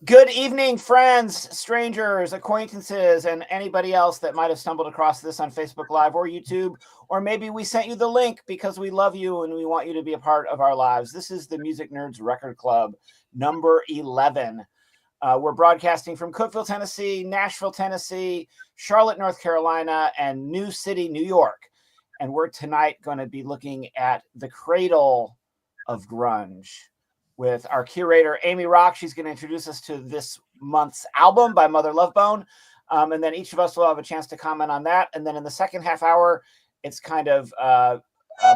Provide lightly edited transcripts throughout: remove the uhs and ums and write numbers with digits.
Good evening, friends, strangers, acquaintances, and anybody else that might have stumbled across this on Facebook Live or YouTube, or maybe we sent you the link because we love you and we want you to be a part of our lives. This is the Music Nerds Record Club, number 11. We're broadcasting from Cookeville, Tennessee, Nashville, Tennessee, Charlotte, North Carolina, and New City, New York. And we're tonight going to be looking at the cradle of grunge with our curator, Amy Rock. She's going to introduce us to this month's album by Mother Love Bone. And then each of us will have a chance to comment on that. And then in the second half hour, it's kind of a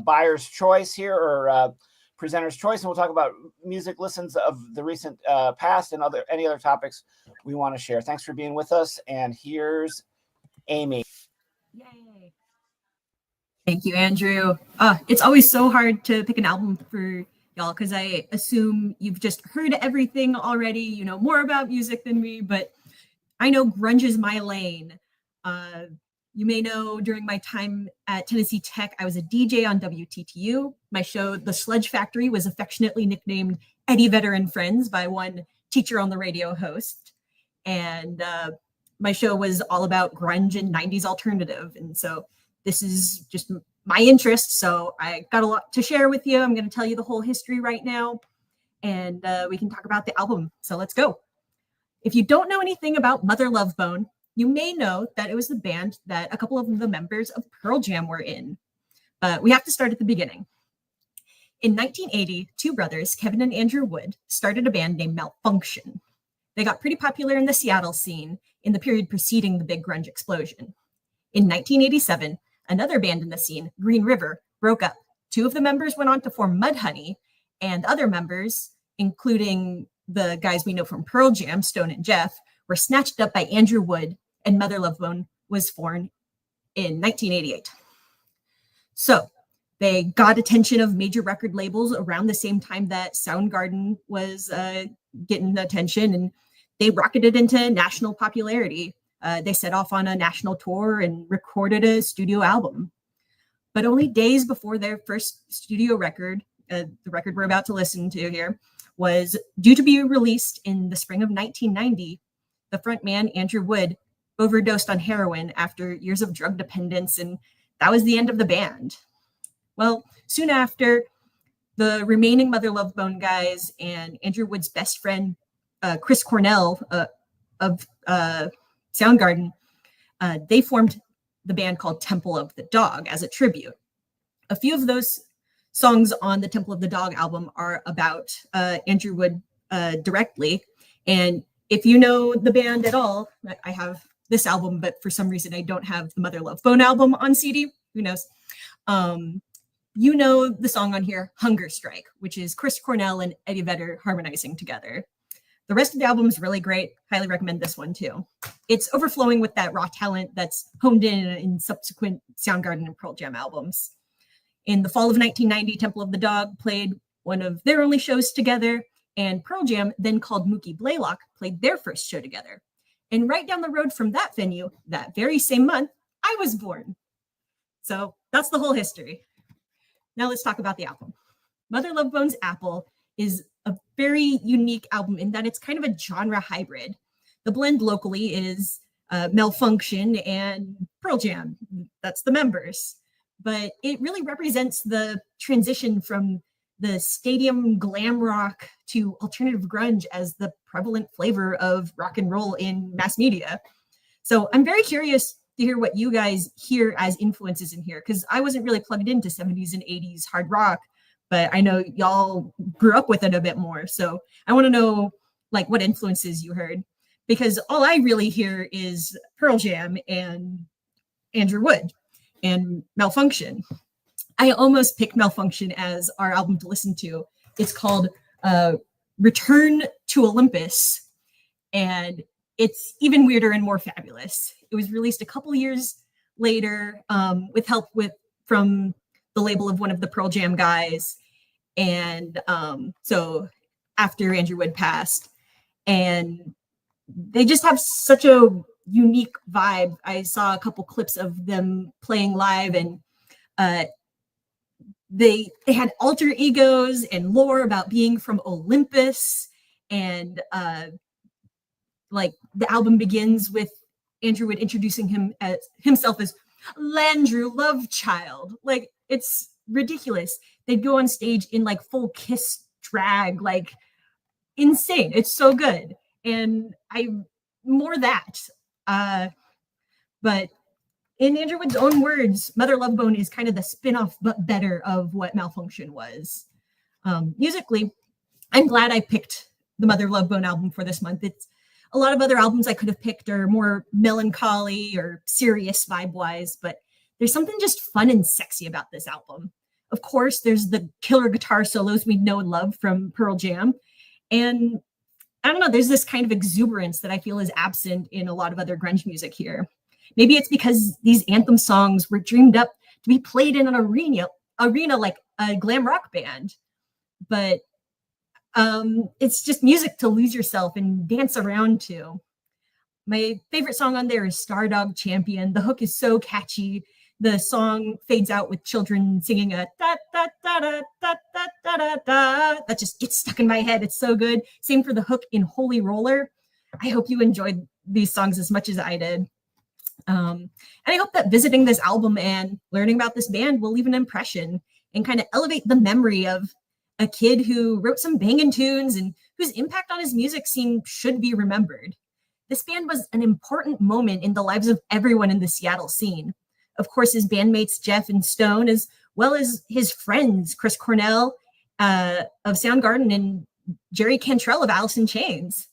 buyer's choice here, or presenter's choice. And we'll talk about music listens of the recent past and any other topics we want to share. Thanks for being with us. And here's Amy. Yay. Thank you, Andrew. It's always so hard to pick an album for y'all, because I assume you've just heard everything already. You know more about music than me, but I know grunge is my lane. You may know during my time at Tennessee Tech, I was a DJ on WTTU. My show, The Sludge Factory, was affectionately nicknamed Eddie Vedder and Friends by one teacher on the radio host. And my show was all about grunge and 90s alternative. And so this is just my interest, so I got a lot to share with you. I'm going to tell you the whole history right now, and we can talk about the album. So let's go. If you don't know anything about Mother Love Bone, you may know that it was the band that a couple of the members of Pearl Jam were in. But we have to start at the beginning. In 1980, two brothers, Kevin and Andrew Wood, started a band named Malfunction. They got pretty popular in the Seattle scene in the period preceding the big grunge explosion. In 1987, another band in the scene, Green River, broke up. Two of the members went on to form Mudhoney, and other members, including the guys we know from Pearl Jam, Stone and Jeff, were snatched up by Andrew Wood, and Mother Love Bone was formed in 1988. So they got attention of major record labels around the same time that Soundgarden was getting attention, and they rocketed into national popularity. They set off on a national tour and recorded a studio album. But only days before their first studio record, the record we're about to listen to here, was due to be released in the spring of 1990, the frontman, Andrew Wood, overdosed on heroin after years of drug dependence, and that was the end of the band. Well, soon after, the remaining Mother Love Bone guys and Andrew Wood's best friend, Chris Cornell of Soundgarden, they formed the band called Temple of the Dog as a tribute. A few of those songs on the Temple of the Dog album are about Andrew Wood directly. And if you know the band at all, I have this album, but for some reason I don't have the Mother Love Bone album on CD. Who knows? You know the song on here, Hunger Strike, which is Chris Cornell and Eddie Vedder harmonizing together. The rest of the album is really great. Highly recommend this one too. It's overflowing with that raw talent that's honed in subsequent Soundgarden and Pearl Jam albums. In the fall of 1990, Temple of the Dog played one of their only shows together, and Pearl Jam, then called Mookie Blaylock, played their first show together. And right down the road from that venue, that very same month, I was born. So that's the whole history. Now let's talk about the album. Mother Love Bone's Apple is a very unique album in that it's kind of a genre hybrid. The blend locally is Malfunction and Pearl Jam. That's the members. But it really represents the transition from the stadium glam rock to alternative grunge as the prevalent flavor of rock and roll in mass media. So I'm very curious to hear what you guys hear as influences in here, because I wasn't really plugged into 70s and 80s hard rock, but I know y'all grew up with it a bit more. So I want to know like what influences you heard, because all I really hear is Pearl Jam and Andrew Wood and Malfunction. I almost picked Malfunction as our album to listen to. It's called Return to Olympus, and it's even weirder and more fabulous. It was released a couple years later with help from the label of one of the Pearl Jam guys. And so after Andrew Wood passed, and they just have such a unique vibe. I saw a couple clips of them playing live, and they had alter egos and lore about being from Olympus, and like the album begins with Andrew Wood introducing himself as Landrew Lovechild. Like, it's ridiculous. They'd go on stage in like full Kiss drag, like insane. It's so good. And more that. But in Andrew Wood's own words, Mother Love Bone is kind of the spin-off but better of what Malfunction was. Musically, I'm glad I picked the Mother Love Bone album for this month. It's a lot of other albums I could have picked are more melancholy or serious vibe-wise, but there's something just fun and sexy about this album. Of course, there's the killer guitar solos we know and love from Pearl Jam. And I don't know, there's this kind of exuberance that I feel is absent in a lot of other grunge music here. Maybe it's because these anthem songs were dreamed up to be played in an arena like a glam rock band. But it's just music to lose yourself and dance around to. My favorite song on there is Stardog Champion. The hook is so catchy. The song fades out with children singing a da da da da da da da da da. That just gets stuck in my head. It's so good. Same for the hook in Holy Roller. I hope you enjoyed these songs as much as I did. And I hope that visiting this album and learning about this band will leave an impression and kind of elevate the memory of a kid who wrote some banging tunes and whose impact on his music scene should be remembered. This band was an important moment in the lives of everyone in the Seattle scene. Of course, his bandmates Jeff and Stone, as well as his friends Chris Cornell of Soundgarden and Jerry Cantrell of Alice in Chains.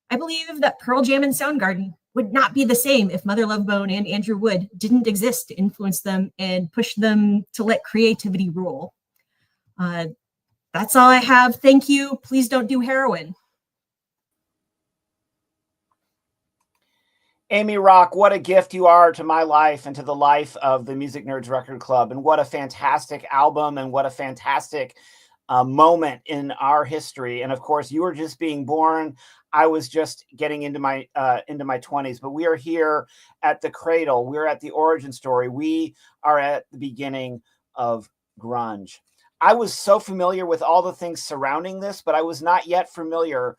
I believe that Pearl Jam and Soundgarden would not be the same if Mother Love Bone and Andrew Wood didn't exist to influence them and push them to let creativity rule. That's all I have. Thank you. Please don't do heroin. Amy Rock, what a gift you are to my life and to the life of the Music Nerds Record Club. And what a fantastic album and what a fantastic moment in our history. And of course, you were just being born. I was just getting into my 20s, but we are here at the cradle. We're at the origin story. We are at the beginning of grunge. I was so familiar with all the things surrounding this, but I was not yet familiar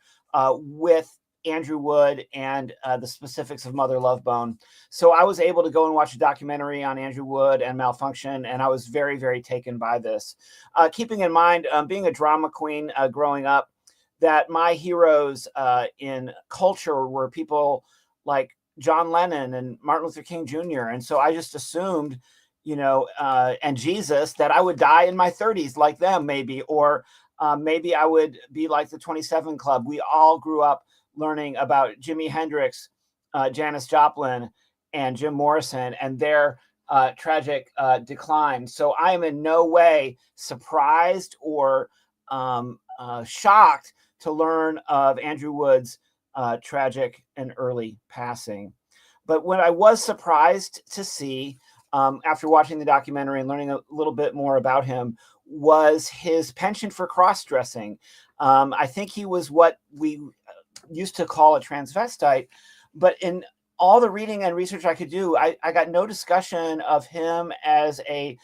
with Andrew Wood and the specifics of Mother Love Bone. So I was able to go and watch a documentary on Andrew Wood and Malfunction, and I was very, very taken by this. Keeping in mind, being a drama queen growing up, that my heroes in culture were people like John Lennon and Martin Luther King Jr. And so I just assumed, and Jesus, that I would die in my 30s like them, maybe, or maybe I would be like the 27 Club. We all grew up learning about Jimi Hendrix, Janis Joplin, and Jim Morrison and their tragic decline. So I am in no way surprised or shocked to learn of Andrew Wood's tragic and early passing. But what I was surprised to see after watching the documentary and learning a little bit more about him was his penchant for cross-dressing. I think he was what we used to call a transvestite, but in all the reading and research I could do, I got no discussion of him as a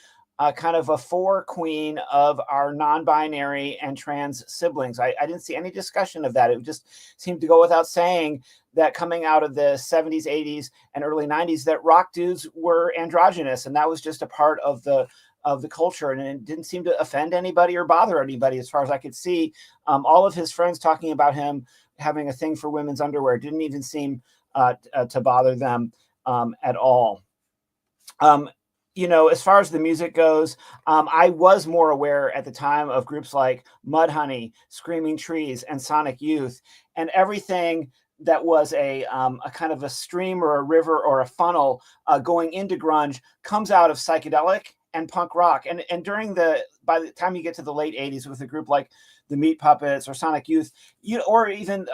kind of a queen of our non-binary and trans siblings. I didn't see any discussion of that. It just seemed to go without saying that coming out of the 70s, 80s, and early 90s, that rock dudes were androgynous, and that was just a part of the culture, and it didn't seem to offend anybody or bother anybody as far as I could see. All of his friends talking about him having a thing for women's underwear didn't even seem to bother them at all. As far as the music goes, I was more aware at the time of groups like Mudhoney, Screaming Trees, and Sonic Youth, and everything that was a kind of a stream or a river or a funnel going into grunge comes out of psychedelic and punk rock. And by the time you get to the late 80s with a group like the Meat Puppets or Sonic Youth, or even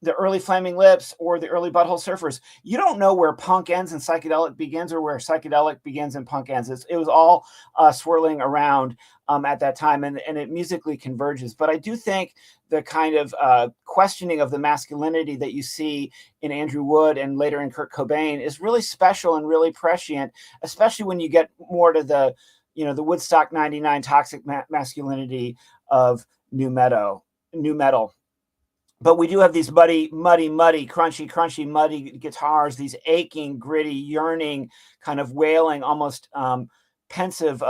the early Flaming Lips or the early Butthole Surfers, you don't know where punk ends and psychedelic begins or where psychedelic begins and punk ends. It was all swirling around at that time, and it musically converges. But I do think the kind of questioning of the masculinity that you see in Andrew Wood and later in Kurt Cobain is really special and really prescient, especially when you get more to the Woodstock 99 toxic masculinity of new metal. but we do have these muddy, crunchy, muddy guitars, these aching, gritty, yearning, kind of wailing, almost pensive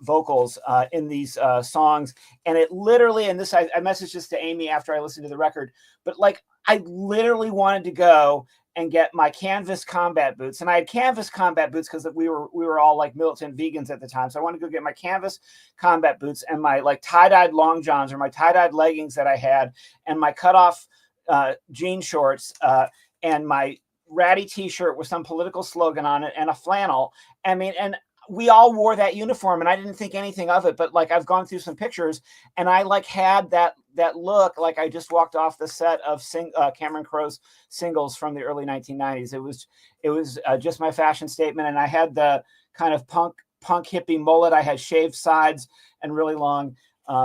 vocals in these songs. And it literally, and this, I messaged this to Amy after I listened to the record, but like, I literally wanted to go and get my canvas combat boots. And I had canvas combat boots because we were all like militant vegans at the time. So I wanted to go get my canvas combat boots and my like tie-dyed long johns or my tie-dyed leggings that I had and my cutoff jean shorts and my ratty t-shirt with some political slogan on it and a flannel. I mean, and we all wore that uniform and I didn't think anything of it, but like I've gone through some pictures and I like had that look like I just walked off the set of Cameron Crowe's singles from the early 1990s. It was just my fashion statement. And I had the kind of punk hippie mullet. I had shaved sides and really long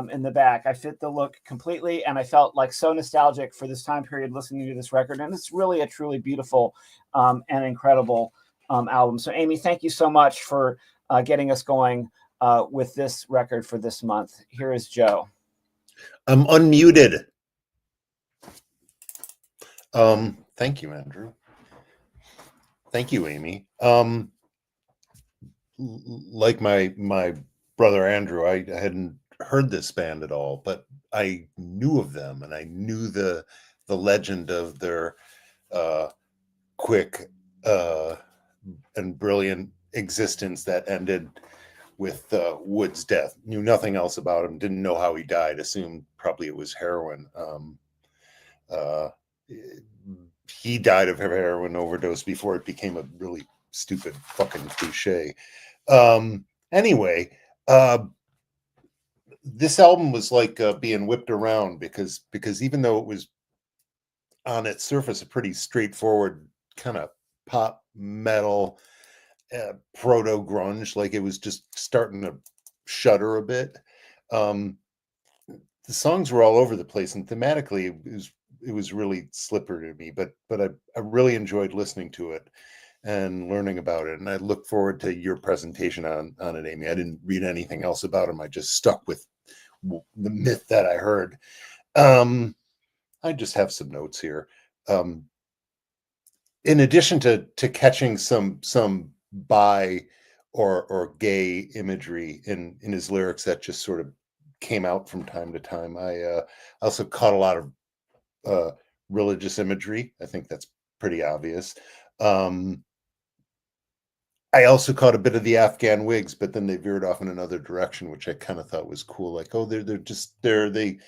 in the back. I fit the look completely. And I felt like so nostalgic for this time period listening to this record. And it's really a truly beautiful and incredible album. So Amy, thank you so much for getting us going with this record for this month. Here is Joe. I'm unmuted. Thank you, Andrew. Thank you, Amy. Like my brother Andrew, I hadn't heard this band at all, but I knew of them and I knew the legend of their quick and brilliant existence that ended with Wood's death. Knew nothing else about him, didn't know how he died, assumed probably it was heroin. He died of heroin overdose before it became a really stupid fucking cliche. Anyway, this album was like being whipped around because even though it was on its surface a pretty straightforward kind of pop metal proto grunge, like it was just starting to shudder a bit. The songs were all over the place, and thematically it was really slippery to me. But I really enjoyed listening to it and learning about it, and I look forward to your presentation on it, Amy. I didn't read anything else about him. I just stuck with the myth that I heard. I just have some notes here. In addition to catching some bi or gay imagery in his lyrics that just sort of came out from time to time, I also caught a lot of religious imagery. I think that's pretty obvious. I also caught a bit of the Afghan Whigs, but then they veered off in another direction, which I kind of thought was cool. Like, oh, they,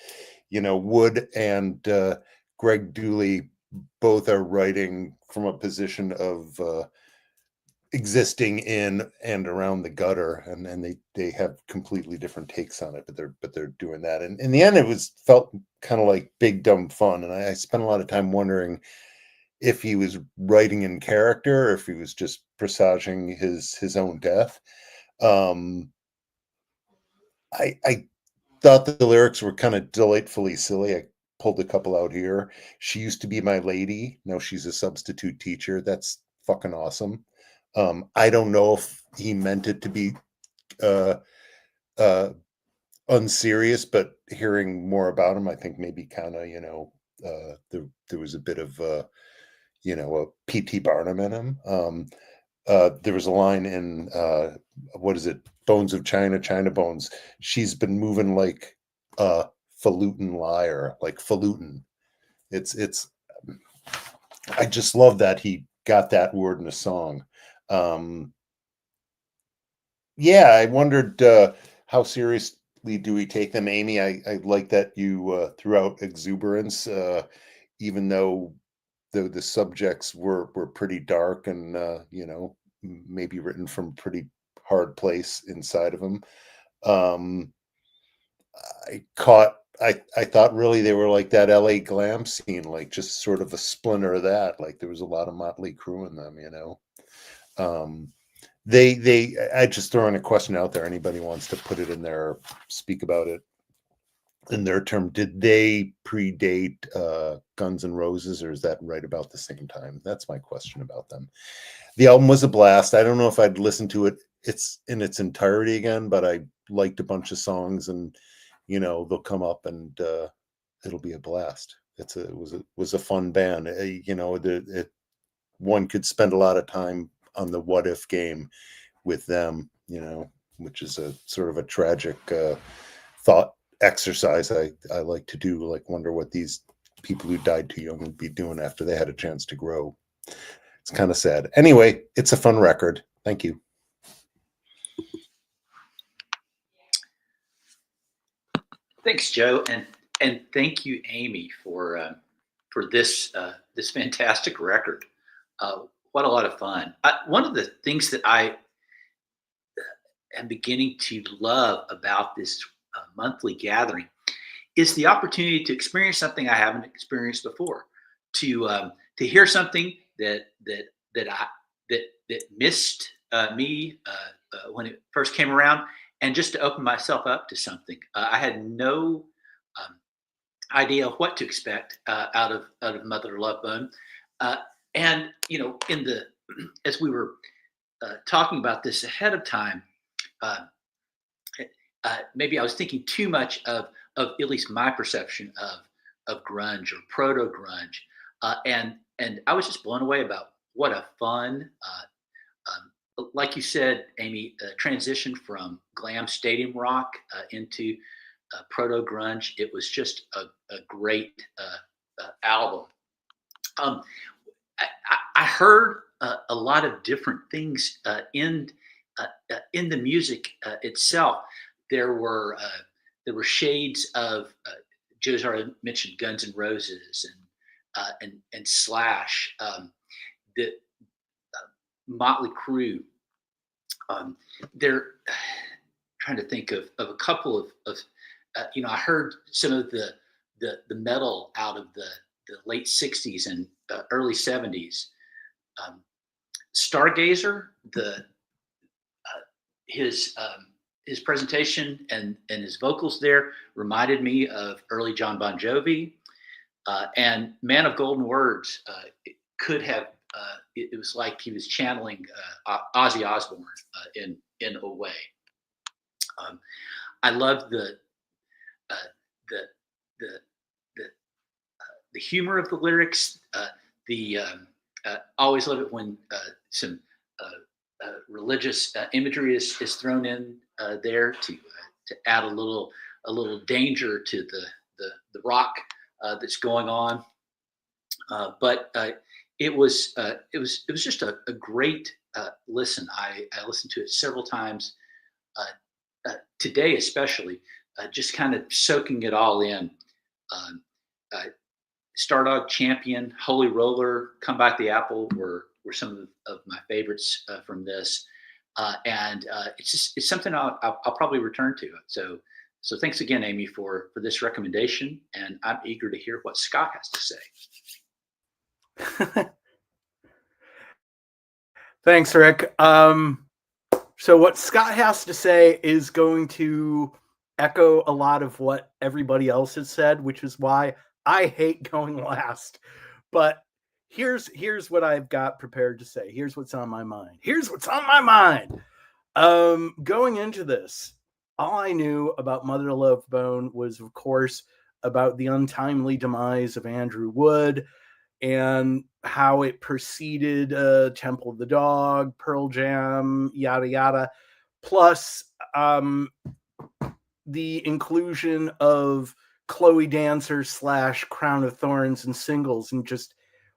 you know, Wood and Greg Dooley both are writing from a position of existing in and around the gutter, and they have completely different takes on it, but they're doing that. And in the end, it felt kind of like big dumb fun. And I spent a lot of time wondering if he was writing in character or if he was just presaging his own death. I thought that the lyrics were kind of delightfully silly. I pulled a couple out here. She used to be my lady. Now she's a substitute teacher. That's fucking awesome. I don't know if he meant it to be unserious, but hearing more about him, I think maybe kind of, you know, there was a bit of you know, a P.T. Barnum in him. There was a line in what is it? Bones of China, China Bones. She's been moving like a falutin liar, like falutin. It's. I just love that he got that word in a song. Yeah, I wondered how seriously do we take them, Amy? I like that you threw out exuberance, even though the subjects were pretty dark and you know, maybe written from a pretty hard place inside of them. I thought really they were like that LA glam scene, like just sort of a splinter of that. Like there was a lot of Motley Crue in them, you know. I just throw in a question out there. Anybody wants to put it in there or speak about it in their term, did they predate Guns N' Roses, or is that right about the same time? That's my question about them. The album was a blast. I don't know if I'd listen to it in its entirety again, but I liked a bunch of songs, and you know, they'll come up and it'll be a blast. it was a fun band. One could spend a lot of time on the what if game with them, which is a sort of a tragic thought exercise I like to do, like wonder what these people who died too young would be doing after they had a chance to grow. It's kind of sad. Anyway, it's a fun record. Thank you. Thanks, Joe, and thank you, Amy, for this this fantastic record. What a lot of fun! One of the things that I am beginning to love about this monthly gathering is the opportunity to experience something I haven't experienced before, to hear something that missed me when it first came around, and just to open myself up to something. I had no idea what to expect out of Mother Love Bone, and in the as we were talking about this ahead of time, maybe I was thinking too much of at least my perception of grunge or proto grunge, and I was just blown away about what a fun, like you said, Amy, transition from glam stadium rock into proto grunge. It was just a great album. I heard a lot of different things in the music itself. There were shades of Joe's already mentioned Guns N' Roses and Slash, the Motley Crue. They're trying to think of a couple of I heard some of the metal out of the late '60s and early '70s. Stargazer, his presentation and his vocals there reminded me of early John Bon Jovi, and Man of Golden Words. It could have. It was like he was channeling Ozzy Osbourne in a way. I love the humor of the lyrics. Always love it when some religious imagery is thrown in there to add a little danger to the rock that's going on. But it was just a great listen. I listened to it several times today, especially just kind of soaking it all in. Stardog Champion, Holy Roller, Come Back the Apple were some of my favorites from this, and it's something I'll probably return to. So thanks again, Amy, for this recommendation, and I'm eager to hear what Scott has to say. Thanks, Rick. So what Scott has to say is going to echo a lot of what everybody else has said, which is why I hate going last. But here's what I've got prepared to say. Here's what's on my mind. Going into this, all I knew about Mother Love Bone was, of course, about the untimely demise of Andrew Wood and how it preceded Temple of the Dog, Pearl Jam, yada, yada. Plus, the inclusion of Chloe Dancer / Crown of Thorns and singles, and just,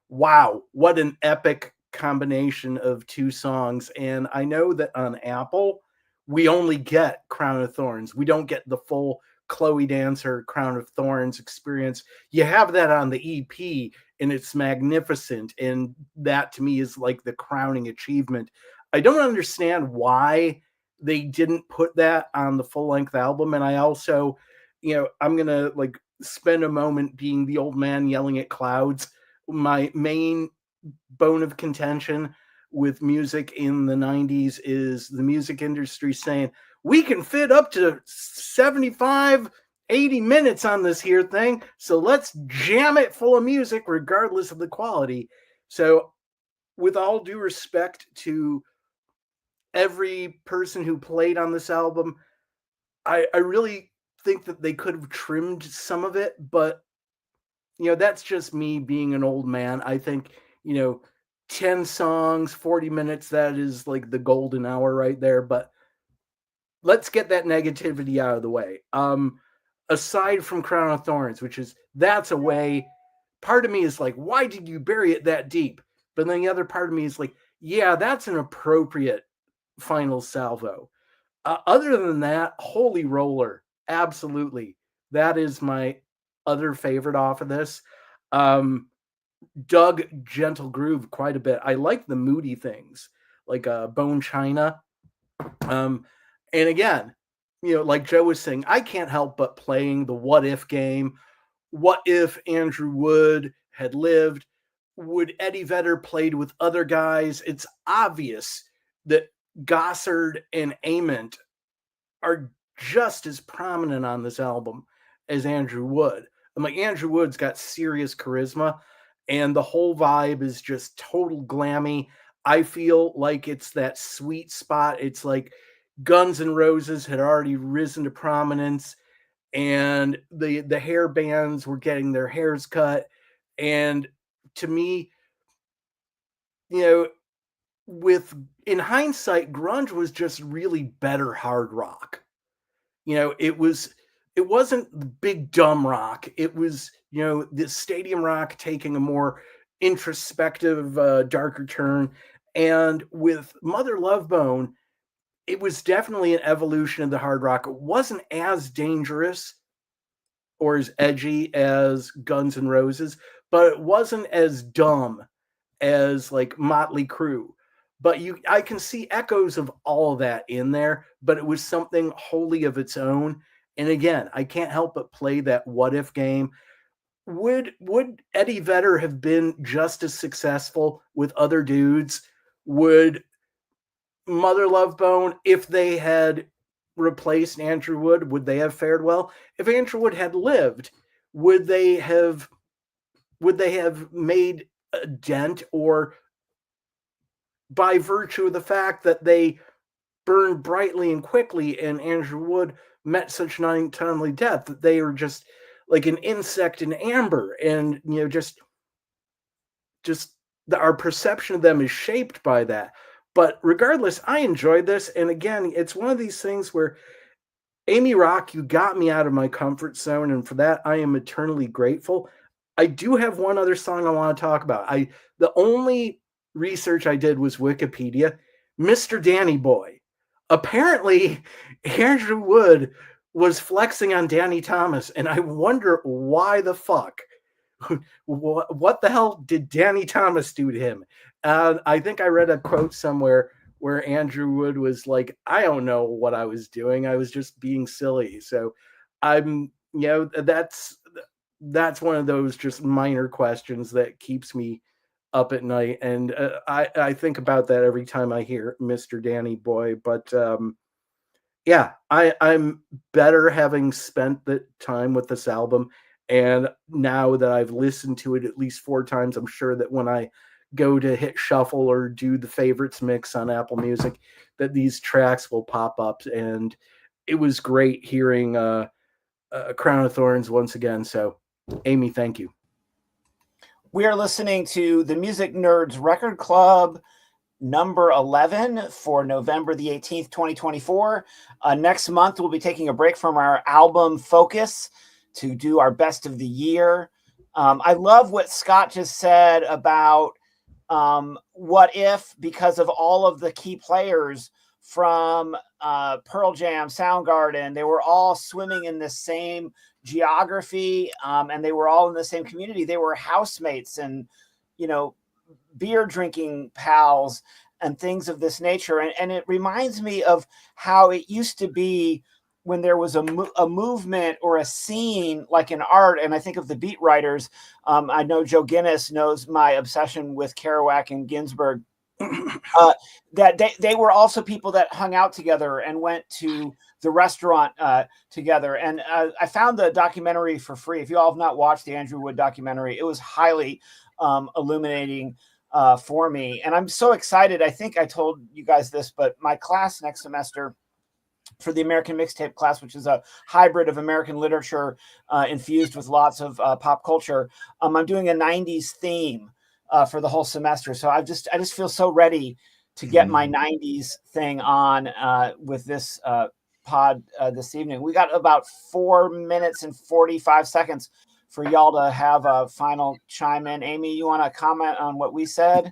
wow, what an epic combination of two songs. And I know that on Apple, we only get Crown of Thorns. We don't get the full Chloe Dancer Crown of Thorns experience. You have that on the EP, and it's magnificent. And that to me is like the crowning achievement. I don't understand why they didn't put that on the full length album. And I also, I'm going to spend a moment being the old man yelling at clouds. My main bone of contention with music in the 90s is the music industry saying, we can fit up to 75, 80 minutes on this here thing, so let's jam it full of music regardless of the quality. So with all due respect to every person who played on this album, I really think that they could have trimmed some of it, but that's just me being an old man. I think, 10 songs, 40 minutes, that is like the golden hour right there. But let's get that negativity out of the way. Aside from Crown of Thorns, that's a way, part of me is like, why did you bury it that deep? But then the other part of me is like, yeah, that's an appropriate final salvo. Other than that, Holy Roller, absolutely. That is my other favorite off of this. Dug Gentle Groove quite a bit. I like the moody things, like Bone China. And again, like Joe was saying, I can't help but playing the what if game. What if Andrew Wood had lived? Would Eddie Vedder played with other guys? It's obvious that Gossard and Ament are just as prominent on this album as Andrew Wood. I'm like, Andrew Wood's got serious charisma, and the whole vibe is just total glammy. I feel like it's that sweet spot. It's like Guns N' Roses had already risen to prominence, and the hair bands were getting their hairs cut. And to me, in hindsight, grunge was just really better hard rock. It wasn't the big dumb rock. It was, the stadium rock taking a more introspective, darker turn. And with Mother Love Bone, it was definitely an evolution of the hard rock. It wasn't as dangerous or as edgy as Guns N' Roses, but it wasn't as dumb as like Motley Crue. But I can see echoes of all of that in there, but it was something wholly of its own. And again, I can't help but play that what if game. Would Eddie Vedder have been just as successful with other dudes? Would Mother Love Bone, if they had replaced Andrew Wood, would they have fared well? If Andrew Wood had lived, would they have made a dent, or by virtue of the fact that they burned brightly and quickly and Andrew Wood met such an untimely death that they were just like an insect in amber, and our perception of them is shaped by that. But regardless, I enjoyed this. And again, it's one of these things where, Amy Rock, you got me out of my comfort zone, and for that I am eternally grateful. I do have one other song I want to talk about. The only research I did was Wikipedia. Mr. Danny Boy. Apparently, Andrew Wood was flexing on Danny Thomas, and I wonder why the fuck. What the hell did Danny Thomas do to him? I think I read a quote somewhere where Andrew Wood was like, I don't know what I was doing. I was just being silly. So I'm, that's one of those just minor questions that keeps me up at night. And I think about that every time I hear Mr. Danny Boy. But yeah, I'm better having spent the time with this album. And now that I've listened to it at least 4 times, I'm sure that when I go to hit shuffle or do the favorites mix on Apple Music, that these tracks will pop up. And it was great hearing Crown of Thorns once again. So, Amy, thank you. We are listening to the Music Nerds Record Club number 11 for November the 18th, 2024. Next month, we'll be taking a break from our album focus to do our best of the year. I love what Scott just said about what if, because of all of the key players from Pearl Jam, Soundgarden, they were all swimming in the same geography, and they were all in the same community. They were housemates and, beer drinking pals and things of this nature. And it reminds me of how it used to be when there was a movement or a scene like in art. And I think of the beat writers. I know Joe Guinness knows my obsession with Kerouac and Ginsberg. That they were also people that hung out together and went to the restaurant together. And I found the documentary for free. If you all have not watched the Andrew Wood documentary, it was highly illuminating for me. And I'm so excited. I think I told you guys this, but my class next semester for the American mixtape class, which is a hybrid of American literature infused with lots of pop culture. I'm doing a 90s theme for the whole semester. So I just feel so ready to get my 90s thing on with this pod this evening. We got about 4 minutes and 45 seconds for y'all to have a final chime in. Amy, you want to comment on what we said?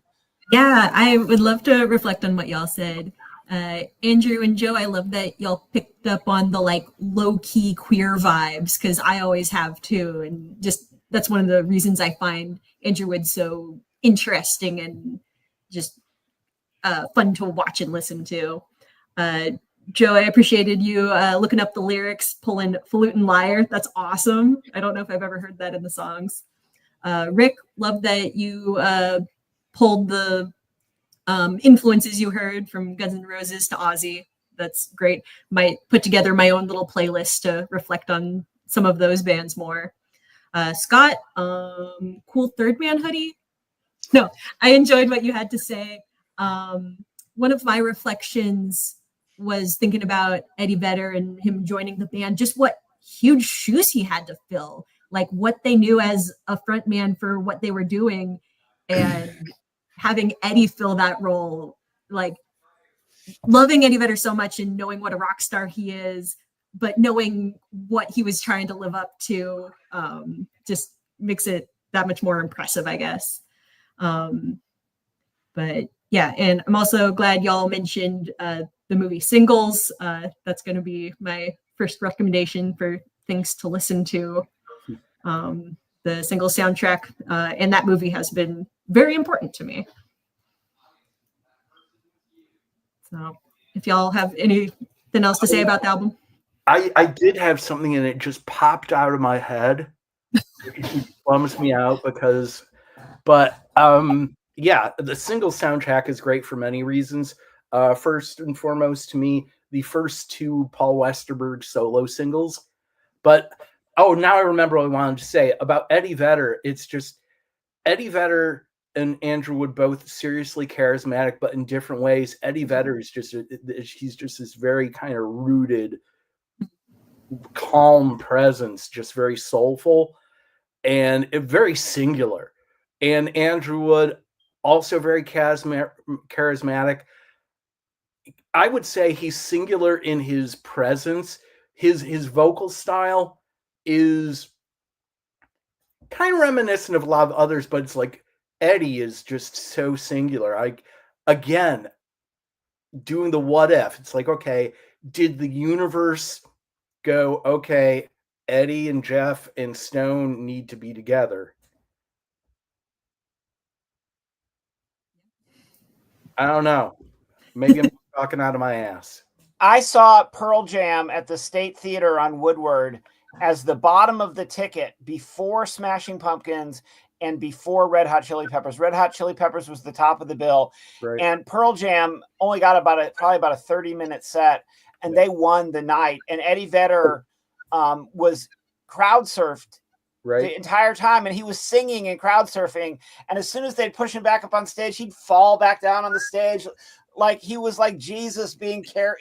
Yeah, I would love to reflect on what y'all said. Andrew and Joe, I love that y'all picked up on the like low-key queer vibes, because I always have too. And just that's one of the reasons I find Andrew Wood so interesting and just fun to watch and listen to. Joe, I appreciated you looking up the lyrics, pulling Falutin' Liar. That's awesome. I don't know if I've ever heard that in the songs. Rick, love that you pulled the influences you heard from Guns N' Roses to Ozzy. That's great. Might put together my own little playlist to reflect on some of those bands more. Scott, cool Third Man hoodie. No, I enjoyed what you had to say. One of my reflections was thinking about Eddie Vedder and him joining the band, just what huge shoes he had to fill, like what they knew as a front man for what they were doing, and having Eddie fill that role, like loving Eddie Vedder so much and knowing what a rock star he is, but knowing what he was trying to live up to just makes it that much more impressive, I guess. But yeah, and I'm also glad y'all mentioned the movie Singles. That's going to be my first recommendation for things to listen to. The Singles soundtrack, and that movie has been very important to me. So if y'all have anything else to say about the album. I did have something and it just popped out of my head. It bums me out yeah, the single soundtrack is great for many reasons. First and foremost, to me, the first two Paul Westerberg solo singles. But now I remember what I wanted to say about Eddie Vedder. It's just Eddie Vedder and Andrew Wood both seriously charismatic, but in different ways. Eddie Vedder is he's just this very kind of rooted, calm presence, just very soulful and very singular. And Andrew Wood, also very charismatic. I would say he's singular in his presence. His vocal style is kind of reminiscent of a lot of others, but it's like Eddie is just so singular. Again, doing the what if. It's like, okay, did the universe go, okay, Eddie and Jeff and Stone need to be together? I don't know. Maybe I'm talking out of my ass. I saw Pearl Jam at the State Theater on Woodward as the bottom of the ticket before Smashing Pumpkins and before Red Hot Chili Peppers. Red Hot Chili Peppers was the top of the bill. Right. And Pearl Jam only got probably about a 30-minute set, and they won the night. And Eddie Vedder was crowd surfed the entire time, and he was singing and crowd surfing. And as soon as they'd push him back up on stage, he'd fall back down on the stage like he was like Jesus being carried,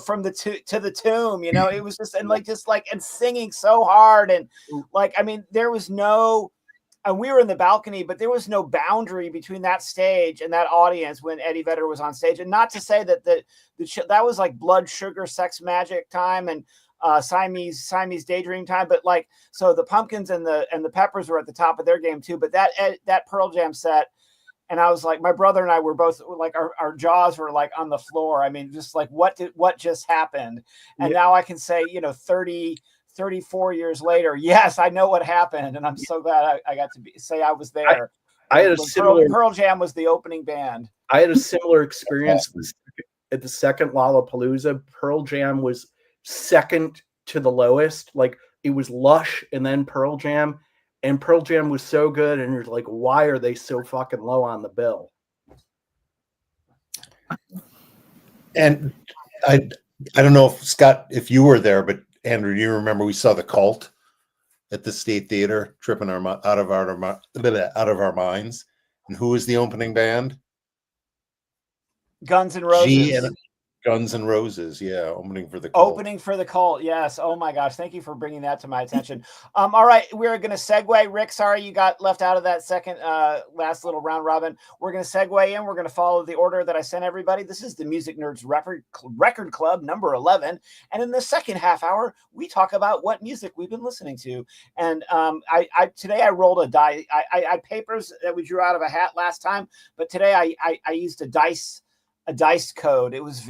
from the to the tomb. It was just and singing so hard, and there was no. And we were in the balcony, but there was no boundary between that stage and that audience when Eddie Vedder was on stage. And not to say that that was like Blood Sugar Sex Magic time and Siamese Daydream time, but so the Pumpkins and the Peppers were at the top of their game too. But that Pearl Jam set, and I was like, my brother and I were both like, our jaws were like on the floor. I mean, just like what just happened? And now I can say, 34 years later, yes, I know what happened, and I'm so glad I got to say I was there. I had a similar Pearl Jam was the opening band. I had a similar experience at the second Lollapalooza. Pearl Jam was second to the lowest. Like, it was Lush and then Pearl Jam, and Pearl Jam was so good, and you're like, why are they so fucking low on the bill? And I don't know if Scott, if you were there, but Andrew, do you remember we saw the Cult at the State Theater, tripping out of our minds? And who was the opening band? Guns N' Roses. Guns N' Roses, yeah, opening for the Cult. Opening for the Cult, yes. Oh my gosh, thank you for bringing that to my attention. All right, we're going to segue. Rick, sorry you got left out of that second last little round robin. We're going to segue in. We're going to follow the order that I sent everybody. This is the Music Nerds Record Club number 11, and in the second half hour, we talk about what music we've been listening to. And today I rolled a die. I papers that we drew out of a hat last time, but today I used a dice code. It was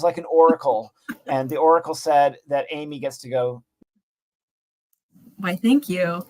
like an oracle, and the oracle said that Amy gets to go. Why, thank you.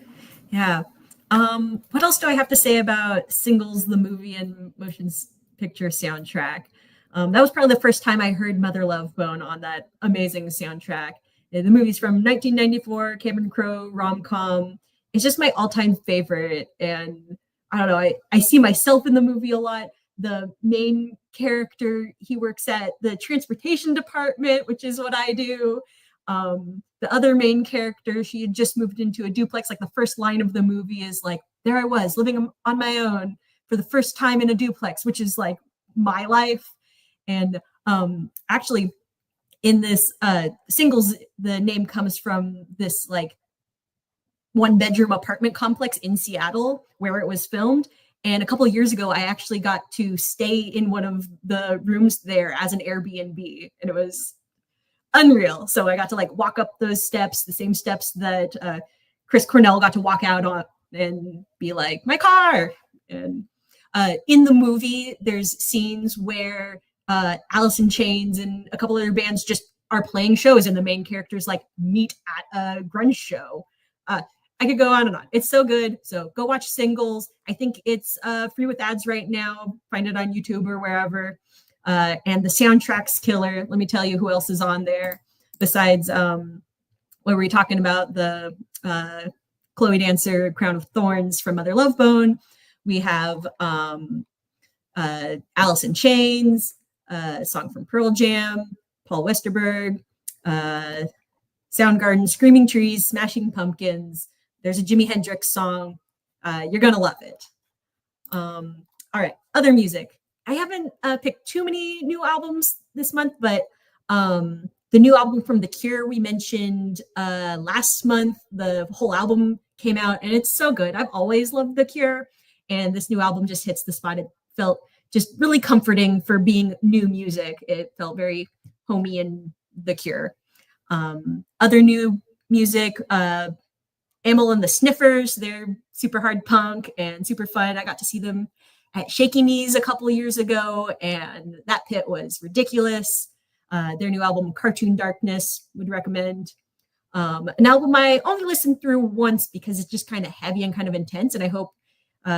Yeah. What else do I have to say about Singles, the movie and motion picture soundtrack? That was probably the first time I heard Mother Love Bone on that amazing soundtrack. The movie's from 1994, Cameron Crowe rom-com. It's just my all-time favorite, and I don't know, I see myself in the movie a lot. The main character, he works at the transportation department, which is what I do. The other main character, she had just moved into a duplex. Like the first line of the movie is like, there I was living on my own for the first time in a duplex, which is like my life. And actually in this Singles, the name comes from this like 1-bedroom apartment complex in Seattle where it was filmed. And a couple of years ago, I actually got to stay in one of the rooms there as an Airbnb, and it was unreal. So I got to like walk up those steps, the same steps that Chris Cornell got to walk out on and be like, my car. And in the movie, there's scenes where Alice in Chains and a couple other bands just are playing shows, and the main characters like meet at a grunge show. I could go on and on. It's so good. So go watch Singles. I think it's free with ads right now. Find it on YouTube or wherever. And the soundtrack's killer. Let me tell you who else is on there besides what were we talking about? The Chloe Dancer, Crown of Thorns from Mother Love Bone. We have Alice in Chains, a song from Pearl Jam, Paul Westerberg, Soundgarden, Screaming Trees, Smashing Pumpkins. There's a Jimi Hendrix song. You're going to love it. All right, other music. I haven't picked too many new albums this month, but the new album from The Cure we mentioned last month, the whole album came out, and it's so good. I've always loved The Cure, and this new album just hits the spot. It felt just really comforting for being new music. It felt very homey in The Cure. Other new music, Amyl and the Sniffers, they're super hard punk and super fun. I got to see them at Shaky Knees a couple of years ago, and that pit was ridiculous. Their new album, Cartoon Darkness, would recommend. An album I only listened through once because it's just kind of heavy and kind of intense, and I hope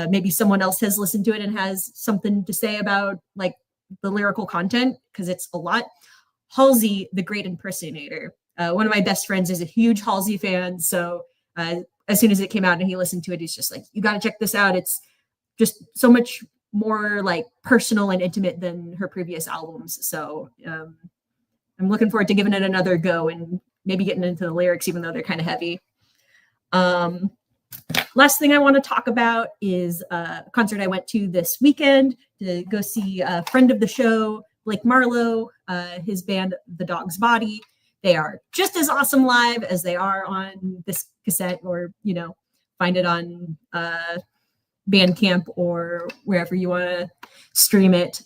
maybe someone else has listened to it and has something to say about like the lyrical content, because it's a lot. Halsey, the Great Impersonator. One of my best friends is a huge Halsey fan, so as soon as it came out and he listened to it, he's just like, you got to check this out. It's just so much more like personal and intimate than her previous albums. So I'm looking forward to giving it another go and maybe getting into the lyrics, even though they're kind of heavy. Last thing I want to talk about is a concert I went to this weekend to go see a friend of the show, Blake Marlowe, his band, The Dog's Body. They are just as awesome live as they are on this cassette, or, you know, find it on Bandcamp or wherever you want to stream it.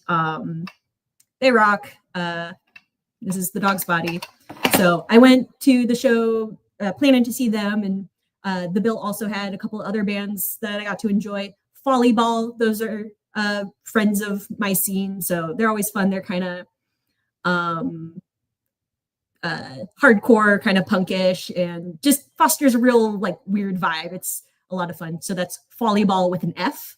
They rock. This is The Dog's Body. So I went to the show planning to see them, and the bill also had a couple of other bands that I got to enjoy. Volleyball, those are friends of my scene, so they're always fun. They're kind of hardcore, kind of punkish, and just fosters a real like weird vibe. It's a lot of fun. So that's Volleyball with an F.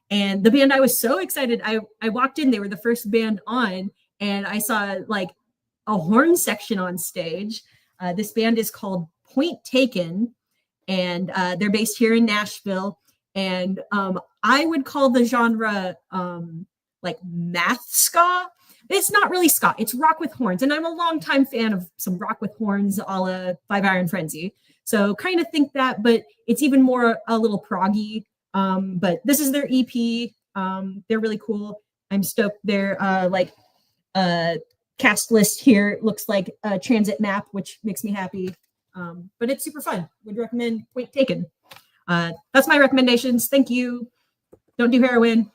And the band, I was so excited. I walked in, they were the first band on, and I saw like a horn section on stage. This band is called Point Taken, and they're based here in Nashville. And I would call the genre like math ska. It's not really ska, it's rock with horns. And I'm a longtime fan of some rock with horns a la Five Iron Frenzy. So kind of think that, but it's even more a little proggy. But this is their EP. They're really cool. I'm stoked. They're like cast list here looks like a transit map, which makes me happy. But it's super fun. Would recommend. Point taken. That's my recommendations. Thank you. Don't do heroin.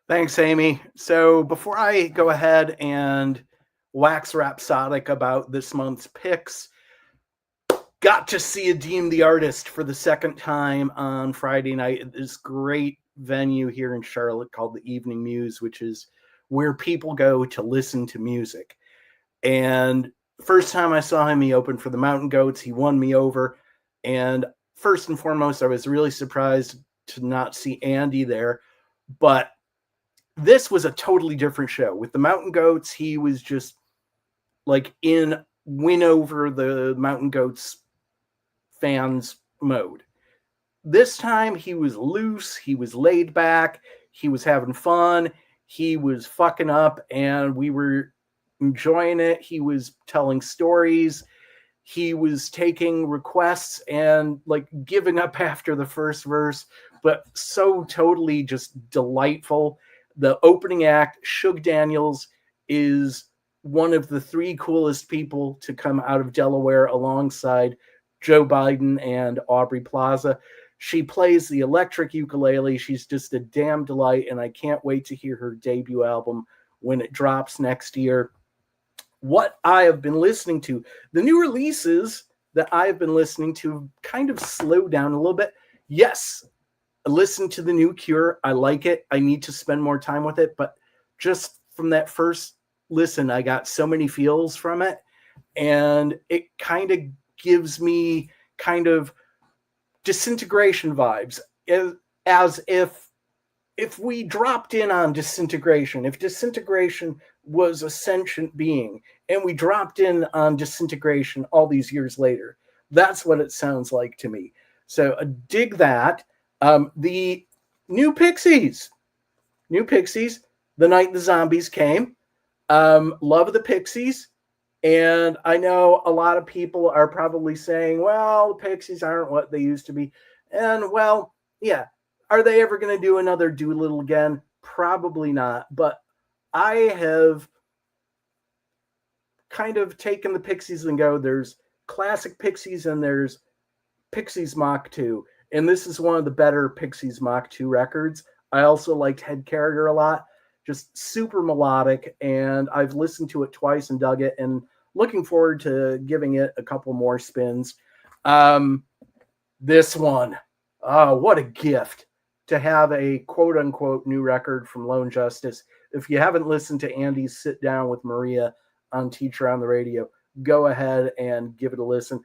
Thanks, Amy. So before I go ahead and wax rhapsodic about this month's picks, got to see Adeem the Artist for the second time on Friday night at this great venue here in Charlotte called the Evening Muse, which is where people go to listen to music. And first time I saw him, he opened for the Mountain Goats. He won me over. And first and foremost, I was really surprised to not see Andy there. But this was a totally different show. With the Mountain Goats, he was just like in win over the Mountain Goats fans mode. This time he was loose, he was laid back, he was having fun, he was fucking up, and we were enjoying it. He was telling stories, he was taking requests and like giving up after the first verse, but so totally just delightful. The opening act, Suge Daniels, is one of the three coolest people to come out of Delaware alongside Joe Biden and Aubrey Plaza. She plays the electric ukulele. She's just a damn delight, and I can't wait to hear her debut album when it drops next year. What I have been listening to, the new releases that I've been listening to kind of slowed down a little bit. Yes, listen to the new Cure. I like it. I need to spend more time with it, but just from that first listen, I got so many feels from it, and it kind of gives me kind of Disintegration vibes, as if we dropped in on Disintegration, if Disintegration was a sentient being and we dropped in on Disintegration all these years later. That's what it sounds like to me. So dig that. The new Pixies, The Night the Zombies Came. Love the Pixies. And I know a lot of people are probably saying, well, the Pixies aren't what they used to be. And well, yeah, are they ever going to do another Doolittle again? Probably not. But I have kind of taken the Pixies and go, there's classic Pixies and there's Pixies Mach 2. And this is one of the better Pixies Mach 2 records. I also liked Head Carrier a lot. Just super melodic. And I've listened to it twice and dug it. And looking forward to giving it a couple more spins. This one, oh, what a gift to have a quote unquote new record from Lone Justice. If you haven't listened to Andy's Sit Down with Maria on Teacher on the Radio, go ahead and give it a listen.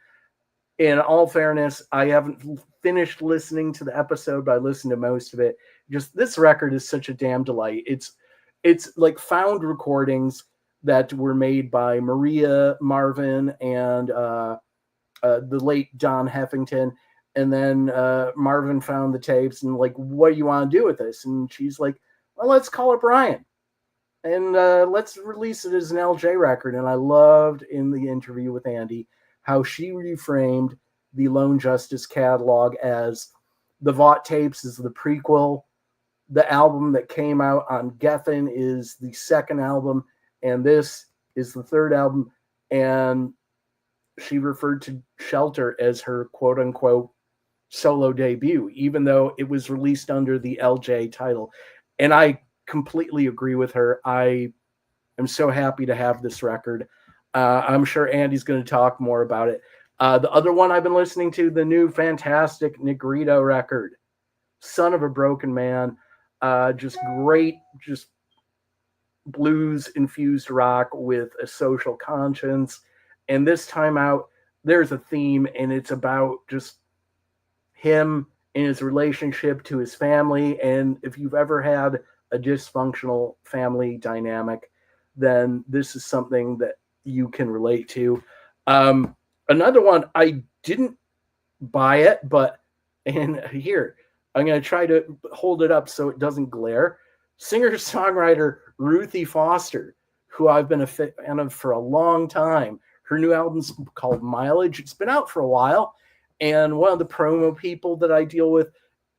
In all fairness, I haven't finished listening to the episode, but I listened to most of it. Just this record is such a damn delight. It's like found recordings that were made by Maria Marvin and the late Don Heffington. And then Marvin found the tapes and like, what do you want to do with this? And she's like, well, let's call it Brian. And let's release it as an LJ record. And I loved in the interview with Andy how she reframed the Lone Justice catalog as the Vought tapes is the prequel. The album that came out on Geffen is the second album. And this is the third album. And she referred to Shelter as her quote unquote solo debut, even though it was released under the LJ title. And I completely agree with her. I am so happy to have this record. I'm sure Andy's going to talk more about it. The other one I've been listening to, the new fantastic Negrito record, Son of a Broken Man. Just great, just blues infused rock with a social conscience. And this time out, there's a theme, and it's about just him and his relationship to his family. And if you've ever had a dysfunctional family dynamic, then this is something that you can relate to. Another one, I didn't buy it, and here, I'm going to try to hold it up so it doesn't glare. Singer-songwriter Ruthie Foster, who I've been a fan of for a long time. Her new album's called Mileage. It's been out for a while, and one of the promo people that I deal with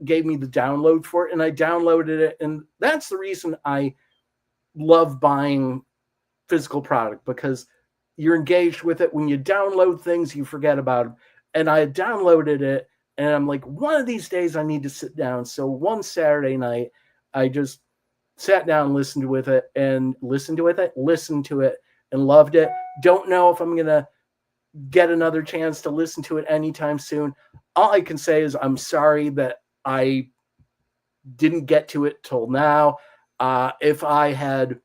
gave me the download for it, and I downloaded it, and that's the reason I love buying physical product because you're engaged with it. When you download things, you forget about them. And I downloaded it, and I'm like, one of these days I need to sit down. So one Saturday night, I just sat down and listened to it and loved it. Don't know if I'm going to get another chance to listen to it anytime soon. All I can say is I'm sorry that I didn't get to it till now. If I had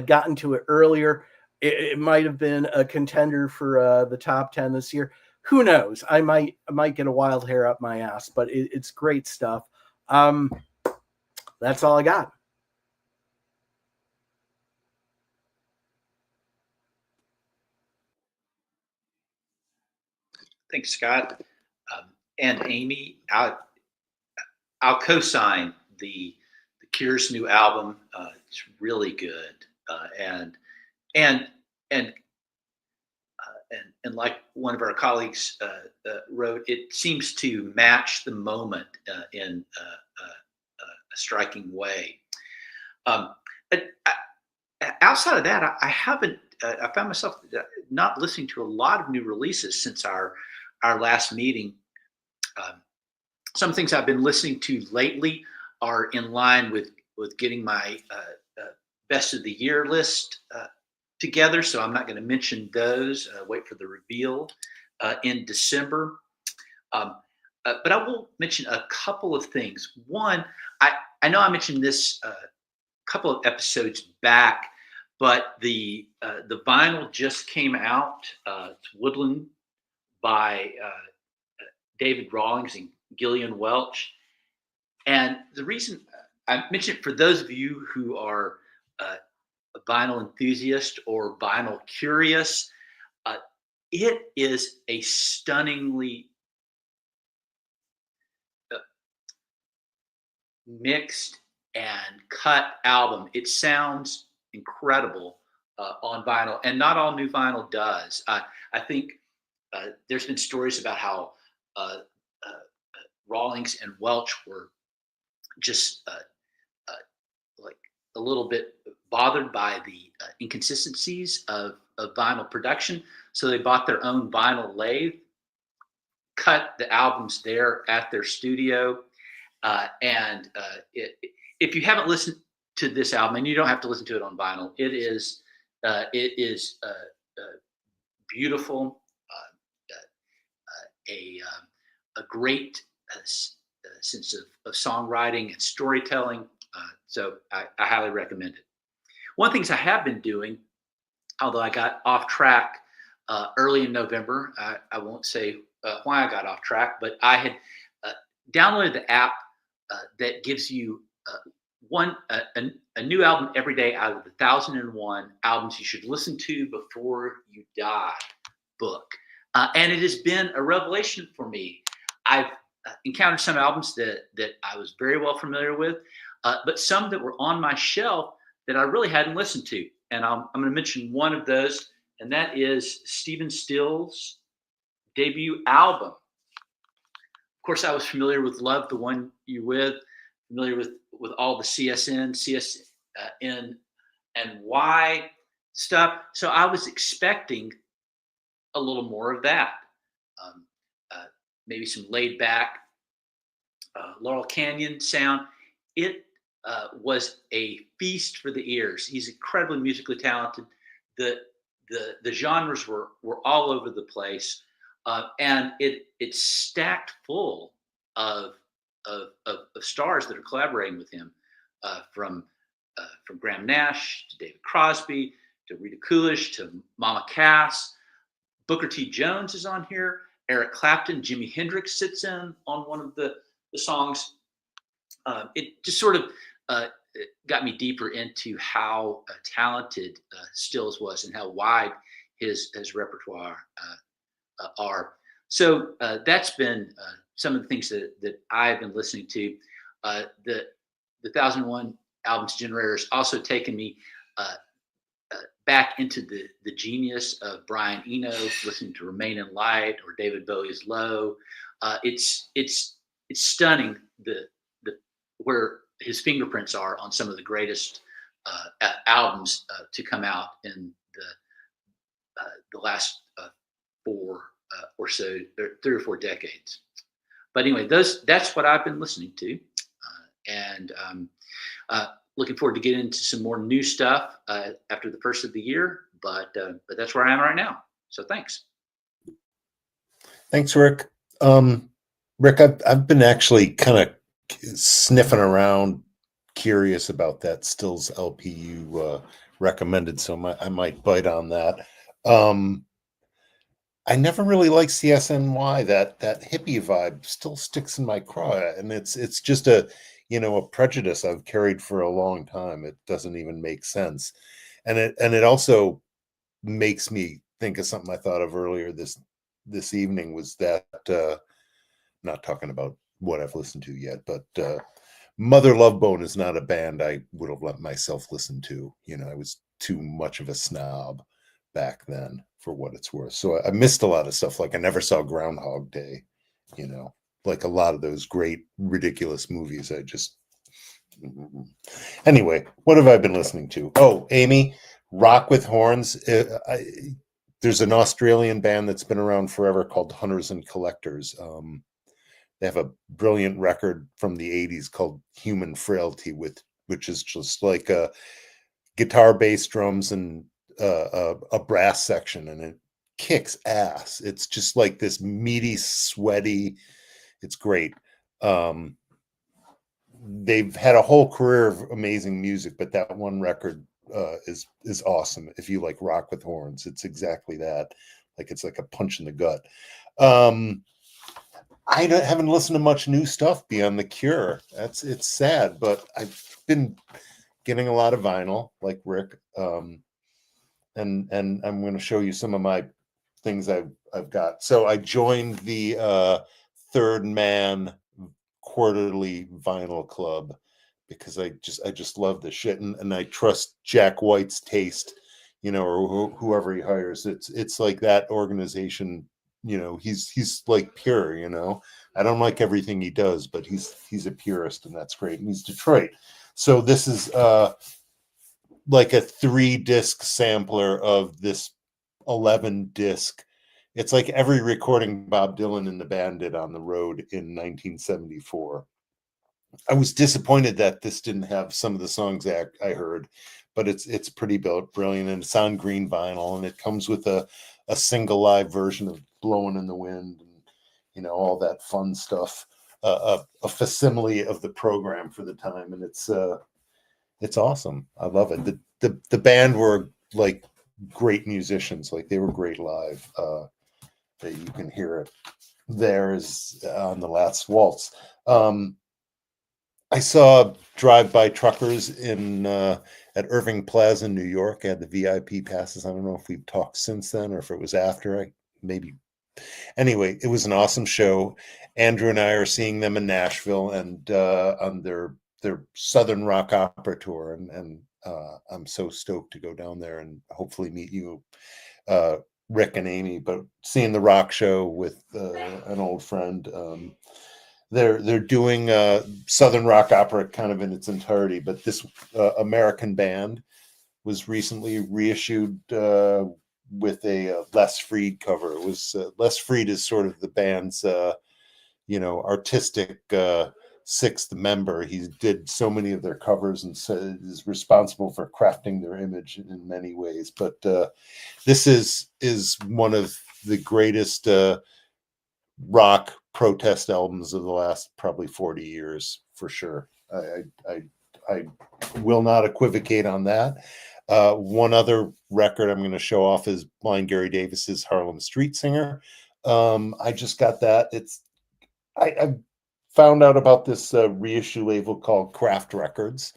gotten to it earlier, it might have been a contender for the top 10 this year. Who knows? I might get a wild hair up my ass, but it's great stuff. That's all I got. Thanks, Scott. And Amy, I'll co-sign the Cure's new album. It's really good, and like one of our colleagues wrote, it seems to match the moment in a striking way. Outside of that, I haven't. I found myself not listening to a lot of new releases since our last meeting. Some things I've been listening to lately are in line with getting my best of the year list together, so I'm not going to mention those. Wait for the reveal in December. But I will mention a couple of things. One, I know I mentioned this a couple of episodes back, but the vinyl just came out. It's Woodland by David Rawlings and Gillian Welch. And the reason I mention it for those of you who are a vinyl enthusiast or vinyl curious, it is a stunningly mixed and cut album. It sounds incredible on vinyl, and not all new vinyl does. I think there's been stories about how Rawlings and Welch were just like a little bit bothered by the inconsistencies of vinyl production, so they bought their own vinyl lathe, cut the albums there at their studio, and if you haven't listened to this album, and you don't have to listen to it on vinyl, it is beautiful, a great sense of songwriting and storytelling. So I highly recommend it. One of the things I have been doing, although I got off track early in November, I won't say why I got off track, but I had downloaded the app that gives you a new album every day out of the 1,001 albums you should listen to before you die book. And it has been a revelation for me. I've encountered some albums that I was very well familiar with, but some that were on my shelf that I really hadn't listened to. And I'm going to mention one of those, and that is Stephen Stills' debut album. Of course, I was familiar with Love the One You With, familiar with all the CSN and Y stuff. So I was expecting a little more of that. Maybe some laid back Laurel Canyon sound. It was a feast for the ears. He's incredibly musically talented. The genres were all over the place, and it's stacked full of stars that are collaborating with him, from Graham Nash to David Crosby to Rita Coolidge to Mama Cass. Booker T. Jones is on here. Eric Clapton, Jimi Hendrix sits in on one of the songs. It just sort of got me deeper into how talented Stills was and how wide his repertoire are. So that's been some of the things that I've been listening to. The 1,001 albums generator has also taken me back into the genius of Brian Eno, listening to Remain in Light or David Bowie's Low. It's stunning the where his fingerprints are on some of the greatest albums to come out in the last 4 or so, or 3 or 4 decades. But anyway, that's what I've been listening to, and looking forward to getting into some more new stuff after the first of the year. But that's where I am right now. So thanks. Thanks, Rick. Rick, I've been actually kind of sniffing around, curious about that Stills LP you recommended, so I might bite on that. I never really liked CSNY. That hippie vibe still sticks in my craw, and it's just a prejudice I've carried for a long time. It doesn't even make sense, and it also makes me think of something I thought of earlier this evening, was that not talking about what I've listened to yet, but Mother Love Bone is not a band I would have let myself listen to. I was too much of a snob back then, for what it's worth. So I missed a lot of stuff. Like I never saw Groundhog Day, like a lot of those great, ridiculous movies. Anyway, what have I been listening to? Oh, Amy, Rock with Horns. There's an Australian band that's been around forever called Hunters and Collectors. They have a brilliant record from the 80s called Human Frailty, which is just like a guitar, bass, drums, and a brass section, and it kicks ass. It's just like this meaty, sweaty. It's great. They've had a whole career of amazing music, but that one record is awesome. If you like rock with horns, it's exactly that. Like it's like a punch in the gut. I haven't listened to much new stuff beyond The Cure. It's sad, but I've been getting a lot of vinyl, like Rick. And I'm going to show you some of my things I've got. So I joined the Third Man quarterly vinyl club because I just love this shit, and I trust Jack White's taste, or whoever he hires. It's like that organization. He's like pure. I don't like everything he does, but he's a purist, and that's great. And he's Detroit, so this is like a 3-disc sampler of this 11-disc. It's like every recording Bob Dylan and the band did on the road in 1974. I was disappointed that this didn't have some of the songs I heard, but it's pretty brilliant, and it's on green vinyl, and it comes with a single live version of Blowing in the Wind, and all that fun stuff, a facsimile of the program for the time, and it's awesome. I love it. The band were like great musicians. Like they were great live. That you can hear it there is on the last waltz. I saw Drive-By Truckers at Irving Plaza in New York. I had the VIP passes. I don't know if we've talked since then or if it was after. Maybe. Anyway, it was an awesome show. Andrew and I are seeing them in Nashville and on their Southern Rock Opera tour, and I'm so stoked to go down there and hopefully meet you, Rick and Amy. But seeing the rock show with an old friend, they're doing Southern Rock Opera kind of in its entirety, but this American band was recently reissued with a Les Freed cover. It was Les Freed is sort of the band's artistic sixth member. He did so many of their covers and is responsible for crafting their image in many ways. But this is one of the greatest rock protest albums of the last probably 40 years for sure. I will not equivocate on that. One other record I'm going to show off is Blind Gary Davis's Harlem Street Singer. I just got that. I found out about this reissue label called Kraft Records.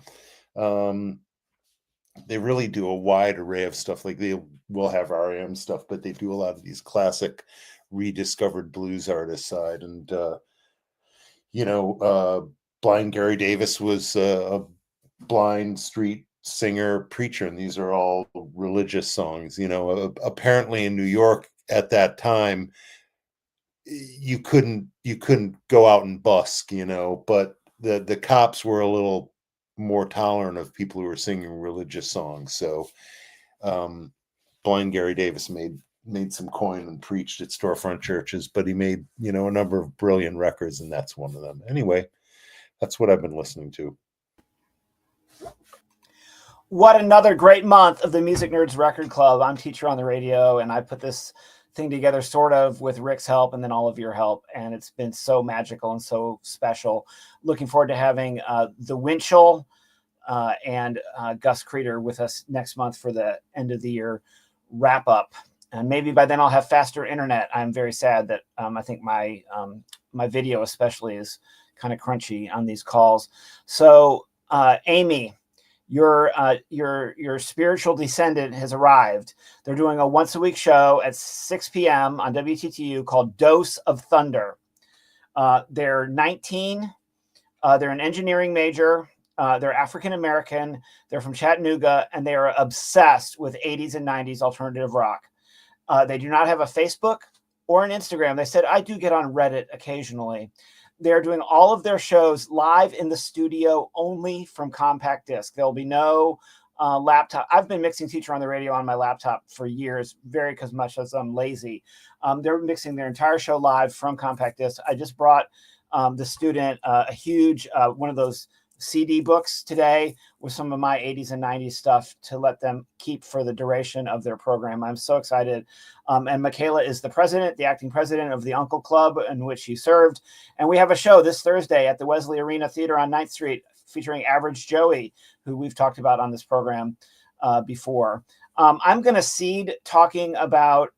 They really do a wide array of stuff. Like they will have REM stuff, but they do a lot of these classic rediscovered blues artist side. And Blind Gary Davis was a blind street singer preacher, and these are all religious songs. Apparently in New York at that time, you couldn't go out and busk, but the cops were a little more tolerant of people who were singing religious songs. So blind Gary Davis made some coin and preached at storefront churches, but he made, a number of brilliant records, and that's one of them. Anyway, that's what I've been listening to. What another great month of the Music Nerds Record Club. I'm Teacher on the Radio, and I put this thing together sort of with Rick's help and then all of your help, and it's been so magical and so special. Looking forward to having the Winchell and Gus Creeder with us next month for the end of the year wrap up. And maybe by then I'll have faster internet. I'm very sad that I think my video especially is kind of crunchy on these calls. So Amy, your spiritual descendant has arrived. They're doing a once a week show at 6 p.m. on WTTU called Dose of Thunder. They're 19. They're an engineering major. They're African-American. They're from Chattanooga, and they are obsessed with 80s and 90s alternative rock. They do not have a Facebook or an Instagram. They said, I do get on Reddit occasionally. They're doing all of their shows live in the studio only from compact disc. There'll be no laptop. I've been mixing Teacher on the Radio on my laptop for years, very much as I'm lazy. They're mixing their entire show live from compact disc. I just brought the student a huge one of those CD books today with some of my 80s and 90s stuff to let them keep for the duration of their program. I'm so excited. And Michaela is the acting president of the Uncle Club in which she served. And we have a show this Thursday at the Wesley Arena Theater on 9th Street featuring Average Joey, who we've talked about on this program before. I'm going to cede talking about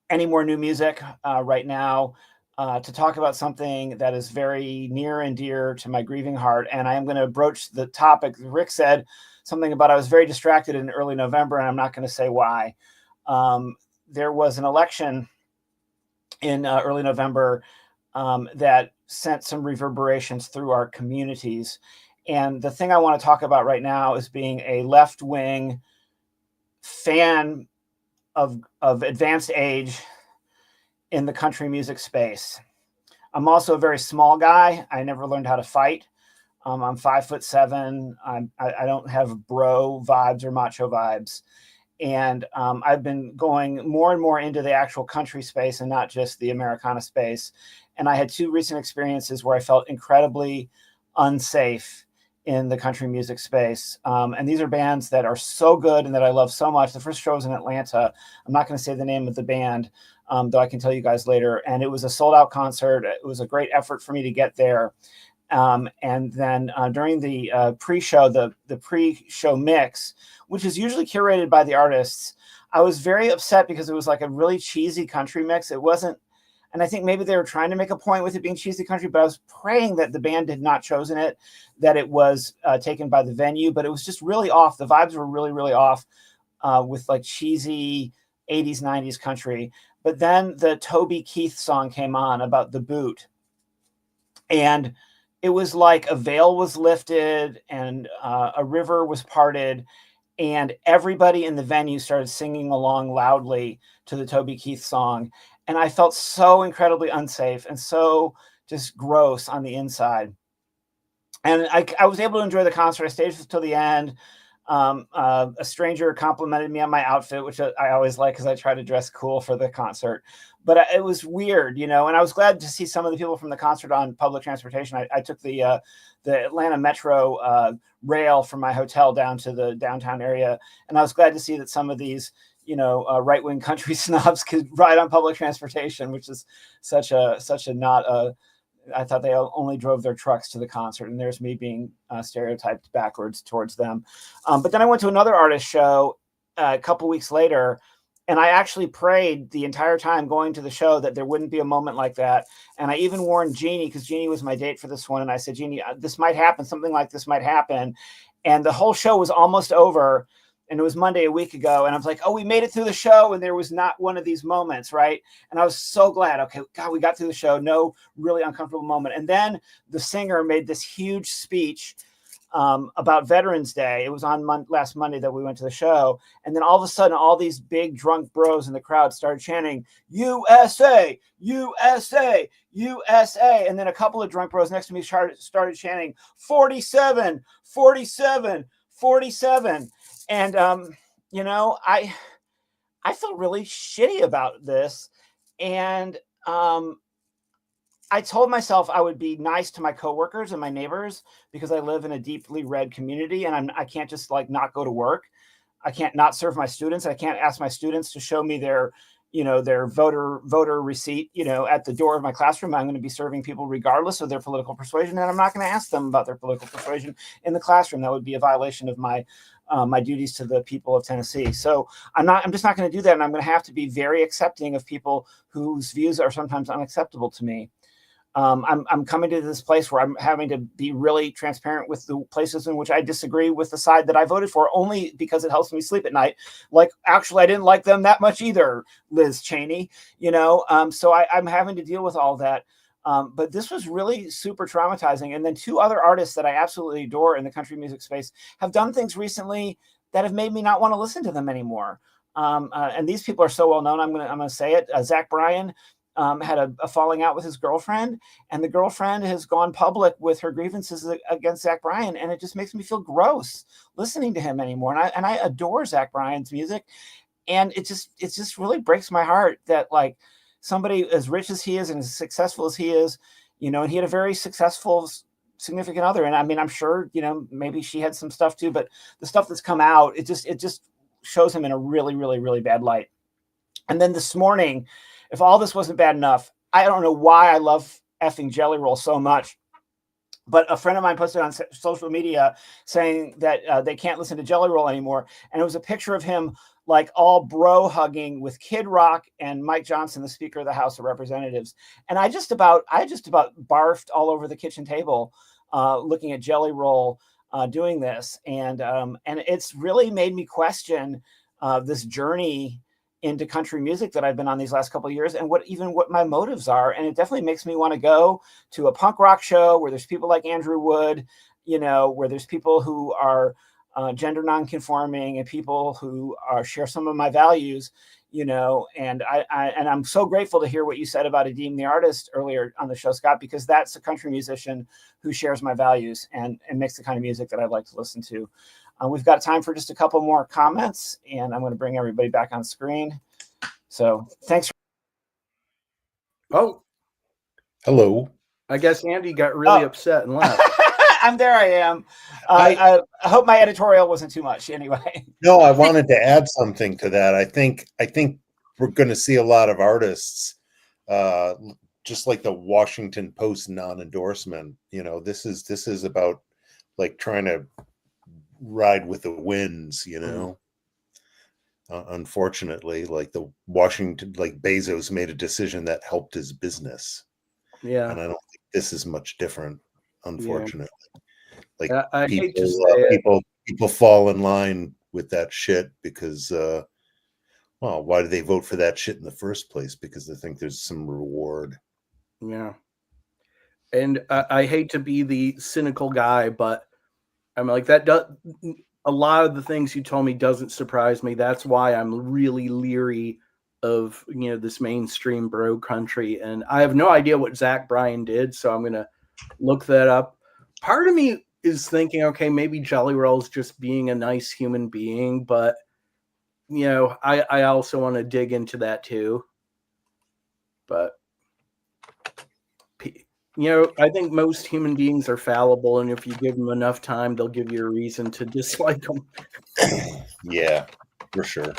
any more new music right now. To talk about something that is very near and dear to my grieving heart. And I am going to broach the topic. Rick said something about I was very distracted in early November, and I'm not going to say why. There was an election in early November that sent some reverberations through our communities. And the thing I want to talk about right now is being a left-wing fan of advanced age in the country music space. I'm also a very small guy. I never learned how to fight. I'm 5'7". I don't have bro vibes or macho vibes. And I've been going more and more into the actual country space and not just the Americana space. And I had two recent experiences where I felt incredibly unsafe in the country music space. And these are bands that are so good and that I love so much. The first show was in Atlanta. I'm not going to say the name of the band, though I can tell you guys later. And it was a sold out concert. It was a great effort for me to get there. And then during the pre-show, the pre-show mix, which is usually curated by the artists, I was very upset because it was like a really cheesy country mix. It wasn't, and I think maybe they were trying to make a point with it being cheesy country, but I was praying that the band had not chosen it, that it was taken by the venue, but it was just really off. The vibes were really, really off with like cheesy 80s, 90s country. But then the Toby Keith song came on about the boot. And it was like a veil was lifted and a river was parted. And everybody in the venue started singing along loudly to the Toby Keith song. And I felt so incredibly unsafe and so just gross on the inside. And I was able to enjoy the concert. I stayed till the end. A stranger complimented me on my outfit, which I always like because I try to dress cool for the concert. But it was weird, and I was glad to see some of the people from the concert on public transportation. I took the Atlanta Metro rail from my hotel down to the downtown area, and I was glad to see that some of these right-wing country snobs could ride on public transportation, which is such a not a. I thought they only drove their trucks to the concert, and there's me being stereotyped backwards towards them. But then I went to another artist show a couple weeks later, and I actually prayed the entire time going to the show that there wouldn't be a moment like that. And I even warned Jeannie, because Jeannie was my date for this one, and I said, Jeannie, this might happen. Something like this might happen. And the whole show was almost over. And it was Monday a week ago. And I was like, oh, we made it through the show. And there was not one of these moments, right? And I was so glad. Okay, God, we got through the show. No really uncomfortable moment. And then the singer made this huge speech about Veterans Day. It was on last Monday that we went to the show. And then all of a sudden, all these big drunk bros in the crowd started chanting, USA, USA, USA. And then a couple of drunk bros next to me started chanting 47, 47, 47. And, you know, I felt really shitty about this. And I told myself I would be nice to my coworkers and my neighbors because I live in a deeply red community, and I can't just like not go to work. I can't not serve my students. I can't ask my students to show me their, you know, their voter receipt, you know, at the door of my classroom. I'm going to be serving people regardless of their political persuasion, and I'm not going to ask them about their political persuasion in the classroom. That would be a violation of my my duties to the people of Tennessee. So I'm just not going to do that, and I'm going to have to be very accepting of people whose views are sometimes unacceptable to me. I'm coming to this place where I'm having to be really transparent with the places in which I disagree with the side that I voted for, only because it helps me sleep at night. Like, actually, I didn't like them that much either, Liz Cheney, you know? So I'm having to deal with all that. But this was really super traumatizing. And then two other artists that I absolutely adore in the country music space have done things recently that have made me not want to listen to them anymore. And these people are so well known. I'm gonna say it. Zach Bryan had a falling out with his girlfriend, and the girlfriend has gone public with her grievances against Zach Bryan, and it just makes me feel gross listening to him anymore. And I adore Zach Bryan's music, and it just really breaks my heart that like somebody as rich as he is and as successful as he is, you know, and he had a very successful significant other, and I mean, I'm sure, you know, maybe she had some stuff too, but the stuff that's come out, it just shows him in a really, really, really bad light. And then this morning, if all this wasn't bad enough, I don't know why I love effing Jelly Roll so much, but a friend of mine posted on social media saying that they can't listen to Jelly Roll anymore. And it was a picture of him like all bro hugging with Kid Rock and Mike Johnson, the Speaker of the House of Representatives. And I just about barfed all over the kitchen table looking at Jelly Roll doing this. And it's really made me question this journey into country music that I've been on these last couple of years, and what my motives are. And it definitely makes me want to go to a punk rock show where there's people like Andrew Wood, you know, where there's people who are gender nonconforming and people who share some of my values, you know. And I'm so grateful to hear what you said about Adeem the artist earlier on the show, Scott, because that's a country musician who shares my values and makes the kind of music that I'd like to listen to. We've got time for just a couple more comments, and I'm going to bring everybody back on screen. So thanks. Oh, Hello. I guess Andy got really upset and left. I'm there. I am. I hope my editorial wasn't too much. Anyway. No, I wanted to add something to that. I think we're going to see a lot of artists, just like the Washington Post non-endorsement. You know, this is about like trying to ride with the winds, you know. Unfortunately, like the Washington, like Bezos made a decision that helped his business. Yeah. And I don't think this is much different, unfortunately. Yeah. Like I hate to say people fall in line with that shit because well, why do they vote for that shit in the first place? Because they think there's some reward. Yeah. And I hate to be the cynical guy, but I'm like, a lot of the things you told me doesn't surprise me. That's why I'm really leery of, you know, this mainstream bro country. And I have no idea what Zach Bryan did, so I'm going to look that up. Part of me is thinking, okay, maybe Jelly Roll's just being a nice human being, but, you know, I also want to dig into that too. But, you know, I think most human beings are fallible, and if you give them enough time, they'll give you a reason to dislike them. Yeah, for sure.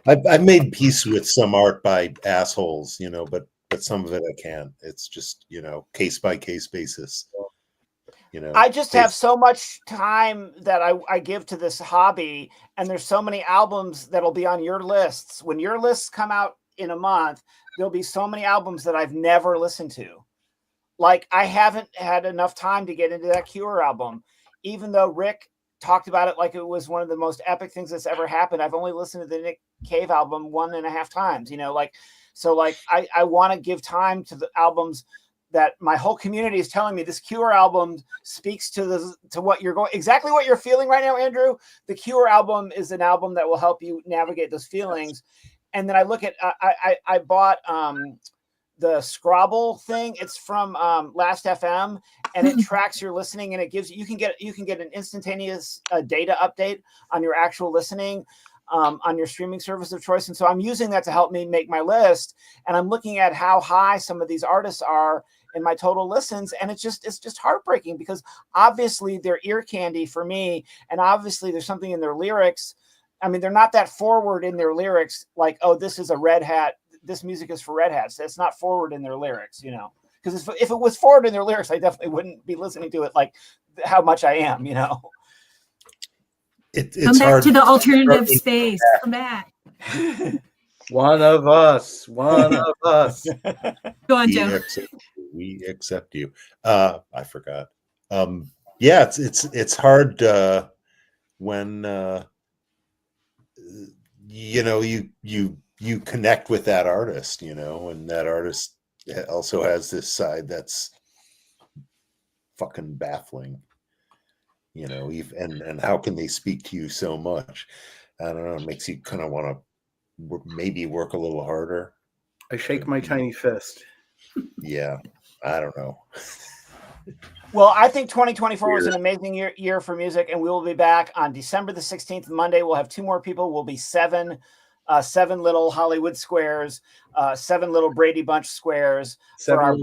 I've made peace with some art by assholes, you know, but some of it I can't. It's just, you know, case by case basis. You know, I just have so much time that I give to this hobby, and there's so many albums that'll be on your lists. When your lists come out in a month, there'll be so many albums that I've never listened to. Like, I haven't had enough time to get into that Cure album, even though Rick talked about it like it was one of the most epic things that's ever happened. I've only listened to the Nick Cave album 1.5 times, you know, like, so like I want to give time to the albums that my whole community is telling me this Cure album speaks to what you're going, exactly what you're feeling right now, Andrew. The Cure album is an album that will help you navigate those feelings. And then I look at, I bought the Scrabble thing. It's from Last FM, and it tracks your listening, and it gives you can get an instantaneous data update on your actual listening on your streaming service of choice. And so I'm using that to help me make my list, and I'm looking at how high some of these artists are in my total listens, and it's just heartbreaking, because obviously they're ear candy for me, and obviously there's something in their lyrics. I mean, they're not that forward in their lyrics, like, oh, this is a Red Hat, this music is for Red Hats. That's not forward in their lyrics, you know, because if it was forward in their lyrics, I definitely wouldn't be listening to it like how much I am, you know. It's Come back hard to the alternative space. Come back. One of us. Go on, Joe. We accept you. I forgot. Yeah, it's hard when you know you connect with that artist, you know, and that artist also has this side that's fucking baffling, you know. And how can they speak to you so much? I don't know. It makes you kind of want to maybe work a little harder. I shake my tiny fist. Yeah, I don't know. Well, I think 2024 was an amazing year for music, and we will be back on December the 16th, Monday. We'll have 2 more people. We'll be 7 little Hollywood squares, 7 little Brady Bunch squares for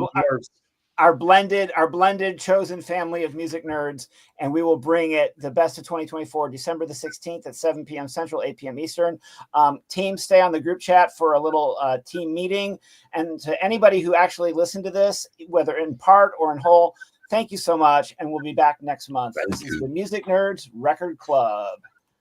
our blended chosen family of music nerds, and we will bring it the best of 2024, December the 16th at 7 p.m. Central, 8 p.m. Eastern. Team, stay on the group chat for a little team meeting. And to anybody who actually listened to this, whether in part or in whole, thank you so much, and we'll be back next month. This is the Music Nerds Record Club.